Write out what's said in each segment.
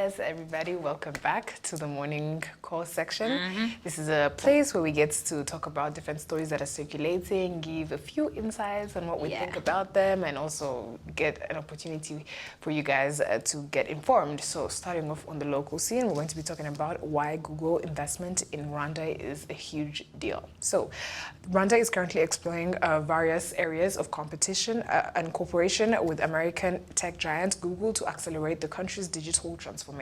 Yes, everybody, welcome back to the morning call section. This is a place where we get to talk about different stories that are circulating, give a few insights on what we think about them, and also get an opportunity for you guys to get informed. So starting off on the local scene, we're going to be talking about why Google investment in Rwanda is a huge deal. So Rwanda is currently exploring various areas of competition and cooperation with American tech giant Google to accelerate the country's digital transformation.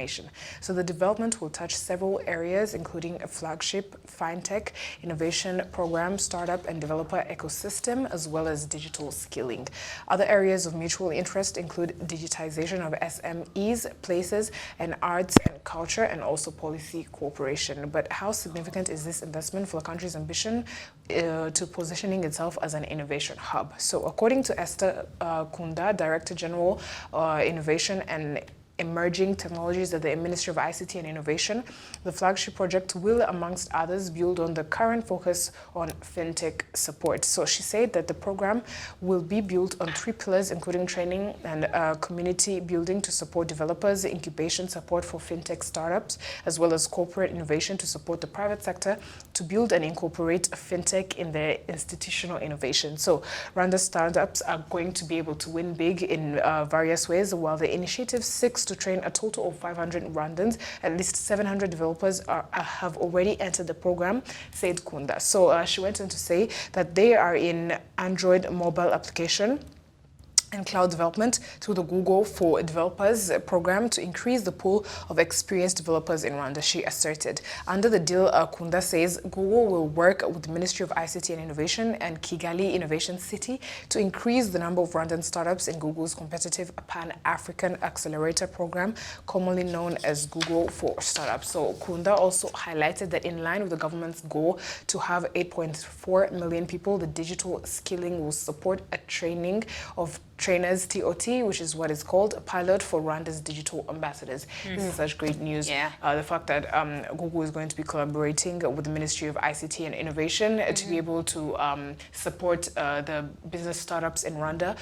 So the development will touch several areas, including a flagship fintech innovation program, startup and developer ecosystem, as well as digital skilling. Other areas of mutual interest include digitization of SMEs, places, and arts and culture, and also policy cooperation. But how significant is this investment for the country's ambition to positioning itself as an innovation hub? So according to Esther Kunda, Director General Innovation and Emerging Technologies at the Ministry of ICT and Innovation, the flagship project will, amongst others, build on the current focus on fintech support. So she said that the program will be built on 3 pillars, including training and community building to support developers, incubation support for fintech startups, as well as corporate innovation to support the private sector to build and incorporate fintech in their institutional innovation. So Rwanda startups are going to be able to win big in various ways, while the initiative seeks to train a total of 500 Rwandans. At least 700 developers have already entered the program, said Kunda. So she went on to say that they are in Android mobile application and cloud development through the Google for Developers program to increase the pool of experienced developers in Rwanda, she asserted. Under the deal, Kunda says Google will work with the Ministry of ICT and Innovation and Kigali Innovation City to increase the number of Rwandan startups in Google's competitive Pan-African Accelerator program, commonly known as Google for Startups. So Kunda also highlighted that in line with the government's goal to have 8.4 million people, the digital skilling will support a training of trainers, TOT, which is what is called, a pilot for Rwanda's digital ambassadors. This is such great news. The fact that Google is going to be collaborating with the Ministry of ICT and Innovation to be able to support the business startups in Rwanda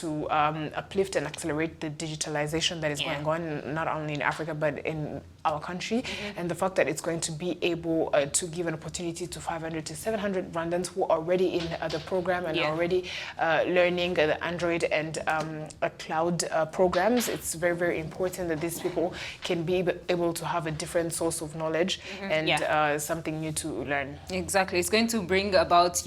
to uplift and accelerate the digitalization that is going on, not only in Africa, but in our country. And the fact that it's going to be able to give an opportunity to 500 to 700 Rwandans who are already in the program and are already learning the Android and cloud programs. It's very, very important that these people can be able to have a different source of knowledge and something new to learn. Exactly. It's going to bring about,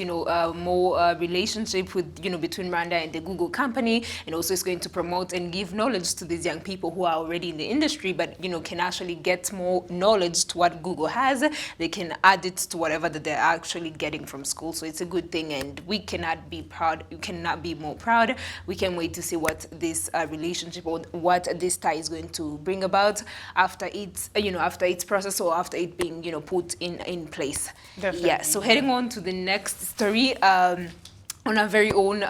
more relationship with, between Rwanda and the Google company, and also it's going to promote and give knowledge to these young people who are already in the industry, but, can actually get more knowledge to what Google has. They can add it to whatever that they're actually getting from school. So it's a good thing, and we cannot be proud. You cannot be more proud. We can wait to see what this relationship or what this tie is going to bring about after its, after its process or after it being, put in place. Definitely. Yeah. So heading on to the next story, on our very own,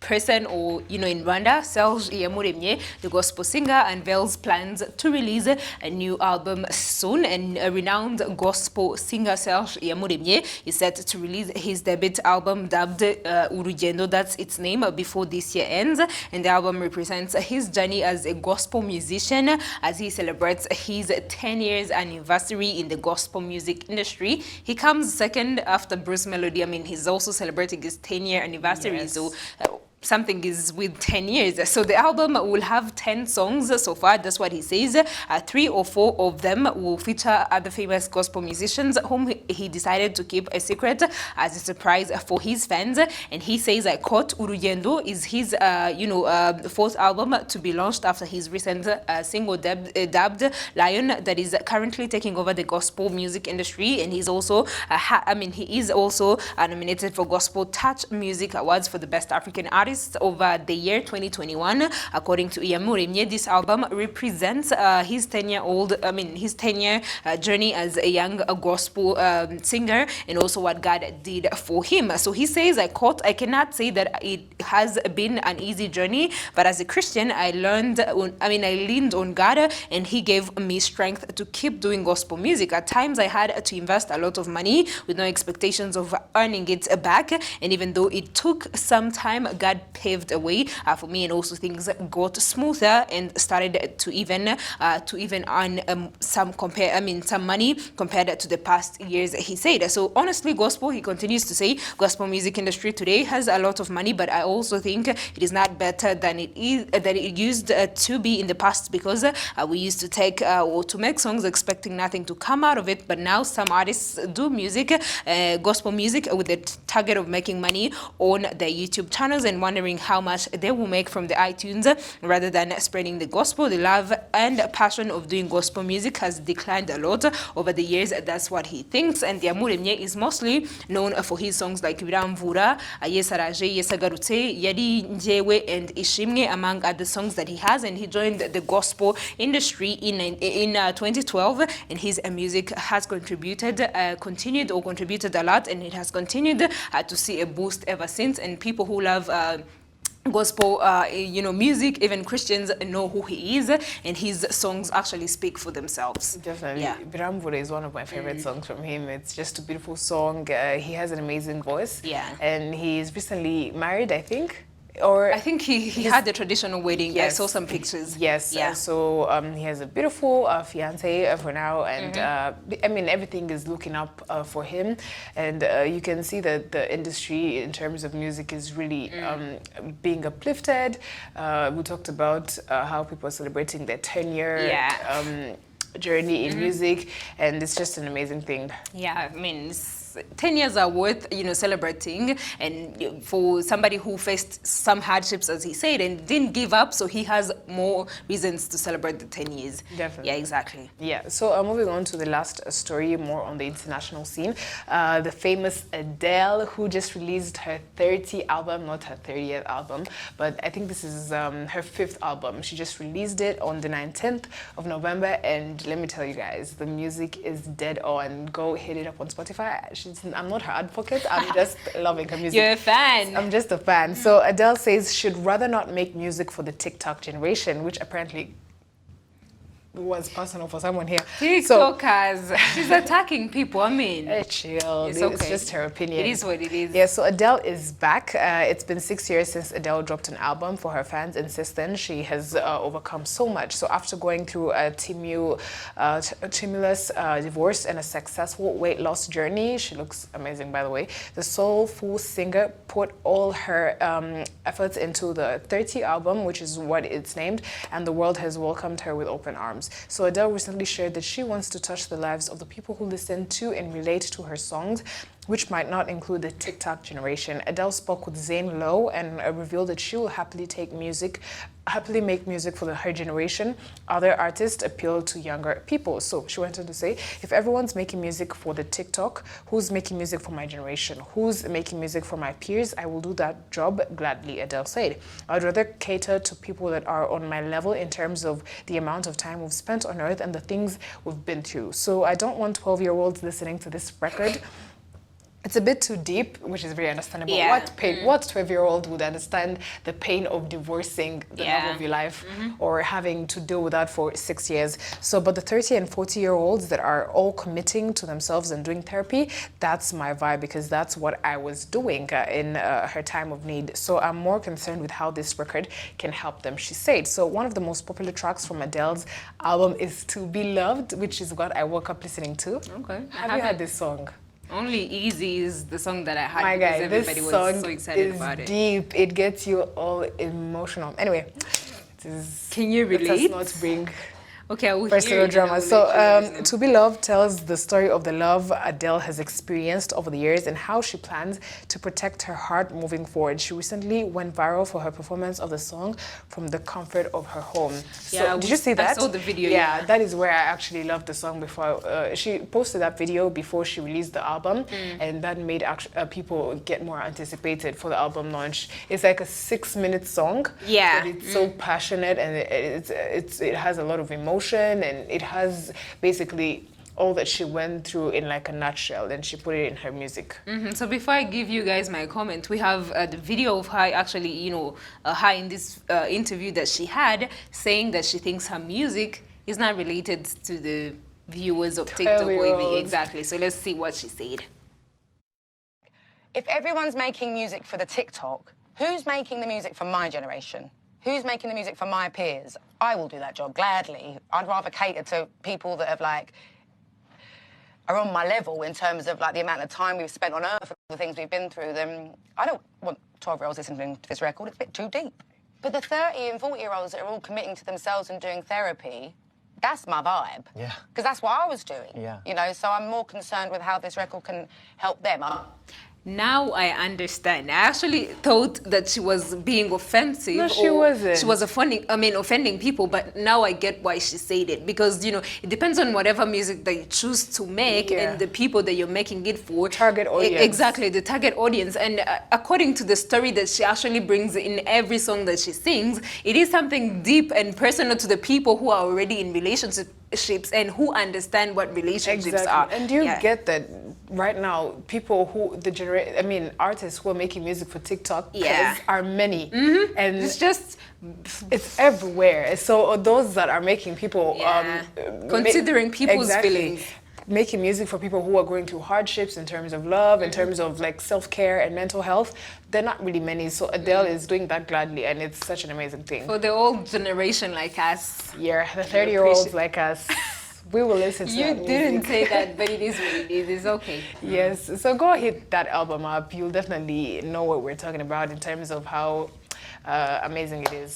person or in Rwanda, Serge Iyamuremye, the gospel singer, unveils plans to release a new album soon. And a renowned gospel singer Serge Iyamuremye is set to release his debut album dubbed Urugendo, that's its name, before this year ends. And the album represents his journey as a gospel musician as he celebrates his 10 years anniversary in the gospel music industry. He comes second after Bruce Melody. I mean, he's also celebrating his 10-year anniversary. So something is with 10 years. So the album will have 10 songs so far. That's what he says. 3 or 4 of them will feature other famous gospel musicians whom he decided to keep a secret as a surprise for his fans. And he says, I quote, Urugendo is his, 4th album to be launched after his recent single dubbed Lion that is currently taking over the gospel music industry. And he's also, he is also nominated for Gospel Touch Music Awards for the Best African Artist over the year 2021. According to Iyamuremye, this album represents his 10-year journey as a young gospel singer, and also what God did for him. So he says, I quote, I cannot say that it has been an easy journey, but as a Christian, I leaned on God, and he gave me strength to keep doing gospel music. At times I had to invest a lot of money with no expectations of earning it back, and even though it took some time, God that paved a way for me, and also things got smoother and started to even earn some money compared to the past years, he said. So honestly, gospel, he continues to say, gospel music industry today has a lot of money, but I also think it is not better than it used to be in the past, because we used to take or to make songs expecting nothing to come out of it, but now some artists do music, gospel music, with the target of making money on their YouTube channels and wondering how much they will make from the iTunes rather than spreading the gospel. The love and passion of doing gospel music has declined a lot over the years. That's what he thinks. And Iyamuremye is mostly known for his songs like Biramvura, Yesaraje, Yesagarutse, Yari Njewe, and Ishimwe, among other songs that he has. And he joined the gospel industry in 2012, and his music has contributed a lot, and it has continued to see a boost ever since. And people who love gospel music, even Christians, know who he is, and his songs actually speak for themselves. Definitely. Yeah. Biramvura is one of my favorite songs from him. It's just a beautiful song. He has an amazing voice. Yeah. And he's recently married, I think. Or I think he had the traditional wedding. Yes. I saw some pictures. Yes. Yeah. So he has a beautiful fiance for now, and everything is looking up for him, and you can see that the industry in terms of music is really being uplifted. We talked about how people are celebrating their 10-year journey in music, and it's just an amazing thing. Yeah, I mean, 10 years are worth, celebrating, and for somebody who faced some hardships, as he said, and didn't give up, so he has more reasons to celebrate the 10 years. Definitely. Yeah, exactly. Yeah, so moving on to the last story, more on the international scene. The famous Adele, who just released her 30th album, not her 30th album, but I think this is her 5th album. She just released it on the 19th of November, and let me tell you guys, the music is dead on. Go hit it up on Spotify. I'm not her advocate, I'm just loving her music. You're a fan. I'm just a fan. So Adele says she'd rather not make music for the TikTok generation, which apparently was personal for someone here. TikTokers. She's attacking people. I mean, chill. It's It's okay. just her opinion. It is what it is. Yeah, so Adele is back. It's been 6 years since Adele dropped an album for her fans, and since then she has overcome so much. So after going through a tumultuous divorce and a successful weight loss journey, she looks amazing, by the way. The soulful singer put all her efforts into the 30 album, which is what it's named, and the world has welcomed her with open arms. So Adele recently shared that she wants to touch the lives of the people who listen to and relate to her songs, which might not include the TikTok generation. Adele spoke with Zane Lowe and revealed that she will happily make music for her generation. Other artists appeal to younger people. So she went on to say, if everyone's making music for the TikTok, who's making music for my generation? Who's making music for my peers? I will do that job gladly, Adele said. I'd rather cater to people that are on my level in terms of the amount of time we've spent on earth and the things we've been through. So I don't want 12-year-olds listening to this record. It's a bit too deep, which is very understandable. Yeah. What 12-year-old would understand the pain of divorcing the love of your life or having to deal with that for 6 years? So, but the 30 and 40-year-olds that are all committing to themselves and doing therapy, that's my vibe, because that's what I was doing in her time of need. So I'm more concerned with how this record can help them, she said. So one of the most popular tracks from Adele's album is To Be Loved, which is what I woke up listening to. Okay. Have you heard this song? Only Easy is the song that I had, My because guy, everybody this was song so excited about is it. deep. It gets you all emotional. Anyway, Can you let relate? us not bring Okay, I will personal hear it, drama. and I So, will let you guys know. To Be Loved tells the story of the love Adele has experienced over the years and how she plans to protect her heart moving forward. She recently went viral for her performance of the song from the comfort of her home. Yeah, So, did you see that? I saw the video. Yeah, that is where I actually loved the song before. She posted that video before she released the album, and that made people get more anticipated for the album launch. It's like a 6-minute song. Yeah. But it's so passionate, and it has a lot of emotion, and it has basically all that she went through in like a nutshell, and she put it in her music. So before I give you guys my comment, we have the video of her actually, her in this interview that she had, saying that she thinks her music is not related to the viewers of TikTok. Exactly. So let's see what she said. If everyone's making music for the TikTok, who's making the music for my generation? Who's making the music for my peers? I will do that job gladly. I'd rather cater to people that have like are on my level in terms of like the amount of time we've spent on earth and the things we've been through. Then I don't want 12-year-olds listening to this record. It's a bit too deep. But the 30 and 40-year-olds that are all committing to themselves and doing therapy, that's my vibe. Yeah. Because that's what I was doing. Yeah. You know, so I'm more concerned with how this record can help them. Now I understand. I actually thought that she was being offensive. No, she wasn't. She was offending people, but now I get why she said it. Because, you know, it depends on whatever music that you choose to make and the people that you're making it for. Target audience. Exactly, the target audience. And according to the story that she actually brings in every song that she sings, it is something deep and personal to the people who are already in relationships and who understand what relationships are. And do you get that right now, people who, artists who are making music for TikTok are many. And it's everywhere. So those that are making people... considering people's feelings. Making music for people who are going through hardships in terms of love, in terms of like self-care and mental health, they're not really many. So Adele is doing that gladly, and it's such an amazing thing. For the old generation like us. Yeah, the 30-year-olds like us. We will listen to that music. You didn't say that, but it is what it is. It's okay. Yes, so go hit that album up. You'll definitely know what we're talking about in terms of how amazing it is.